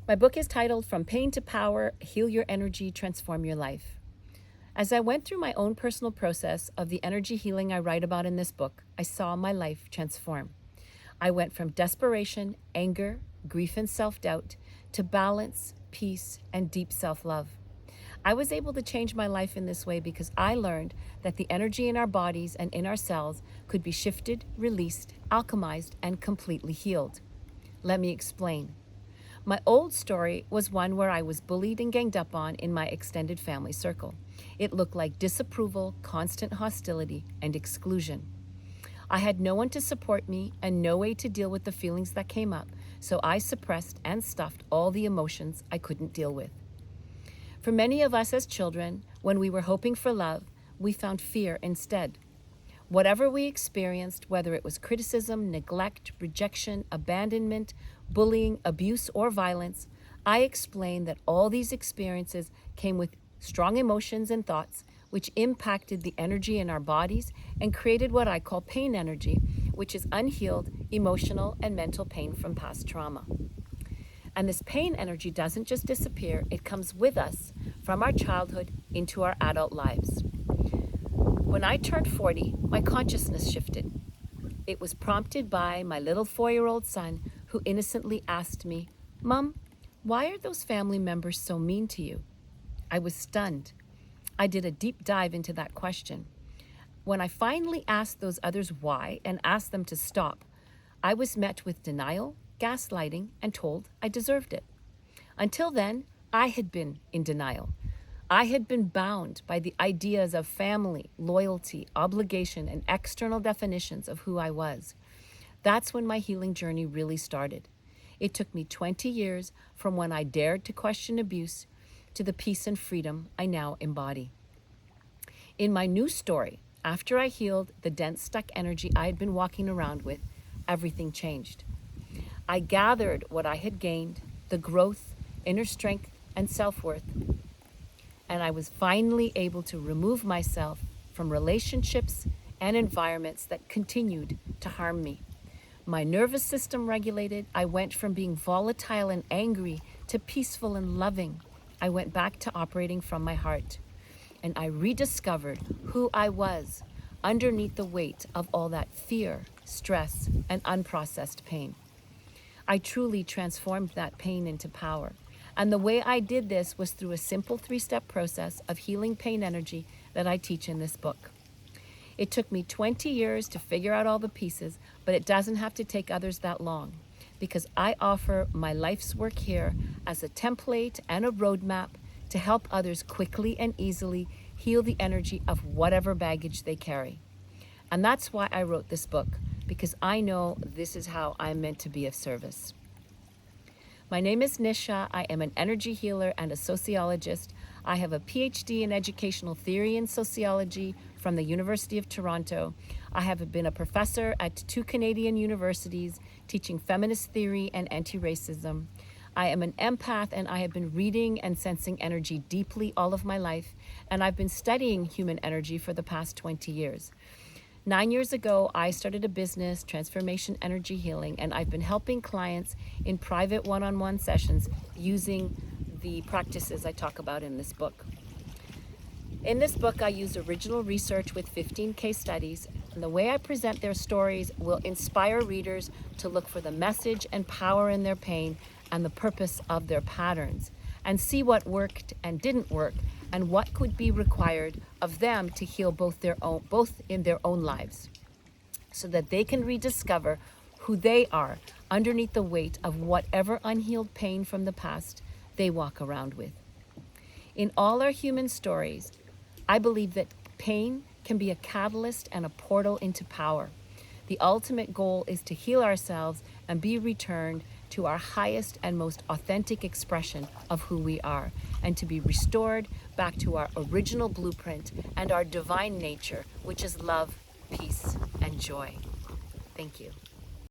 My book is titled From Pain to Power, Heal Your Energy, Transform Your Life. As I went through my own personal process of the energy healing I write about in this book, I saw my life transform. I went from desperation, anger, grief, and self-doubt to balance, peace, and deep self-love. I was able to change my life in this way because I learned that the energy in our bodies and in our cells could be shifted, released, alchemized, and completely healed. Let me explain. My old story was one where I was bullied and ganged up on in my extended family circle. It looked like disapproval, constant hostility, and exclusion. I had no one to support me and no way to deal with the feelings that came up, so I suppressed and stuffed all the emotions I couldn't deal with. For many of us as children, when we were hoping for love, we found fear instead. Whatever we experienced, whether it was criticism, neglect, rejection, abandonment, bullying, abuse, or violence, I explained that all these experiences came with strong emotions and thoughts, which impacted the energy in our bodies and created what I call pain energy, which is unhealed emotional and mental pain from past trauma. And this pain energy doesn't just disappear, it comes with us from our childhood into our adult lives. When I turned 40, my consciousness shifted. It was prompted by my little 4-year-old son who innocently asked me, "Mom, why are those family members so mean to you?" I was stunned. I did a deep dive into that question. When I finally asked those others why and asked them to stop, I was met with denial, gaslighting, and told I deserved it. Until then, I had been in denial. I had been bound by the ideas of family, loyalty, obligation, and external definitions of who I was. That's when my healing journey really started. It took me 20 years from when I dared to question abuse to the peace and freedom I now embody. In my new story, after I healed the dense, stuck energy I had been walking around with, everything changed. I gathered what I had gained, the growth, inner strength, and self-worth, and I was finally able to remove myself from relationships and environments that continued to harm me. My nervous system regulated. I went from being volatile and angry to peaceful and loving. I went back to operating from my heart. And I rediscovered who I was underneath the weight of all that fear, stress, and unprocessed pain. I truly transformed that pain into power. And the way I did this was through a simple 3-step process of healing pain energy that I teach in this book. It took me 20 years to figure out all the pieces, but it doesn't have to take others that long because I offer my life's work here as a template and a roadmap to help others quickly and easily heal the energy of whatever baggage they carry. And that's why I wrote this book, because I know this is how I'm meant to be of service. My name is Nisha. I am an energy healer and a sociologist. I have a PhD in educational theory and sociology from the University of Toronto. I have been a professor at 2 Canadian universities teaching feminist theory and anti-racism. I am an empath and I have been reading and sensing energy deeply all of my life, and I've been studying human energy for the past 20 years. 9 years ago, I started a business, Transformation Energy Healing, and I've been helping clients in private one-on-one sessions using the practices I talk about in this book. In this book, I use original research with 15 case studies, and the way I present their stories will inspire readers to look for the message and power in their pain and the purpose of their patterns, and see what worked and didn't work, and what could be required of them to heal both in their own lives, so that they can rediscover who they are underneath the weight of whatever unhealed pain from the past they walk around with. In all our human stories, I believe that pain can be a catalyst and a portal into power. The ultimate goal is to heal ourselves and be returned to our highest and most authentic expression of who we are, and to be restored back to our original blueprint and our divine nature, which is love, peace, and joy. Thank you.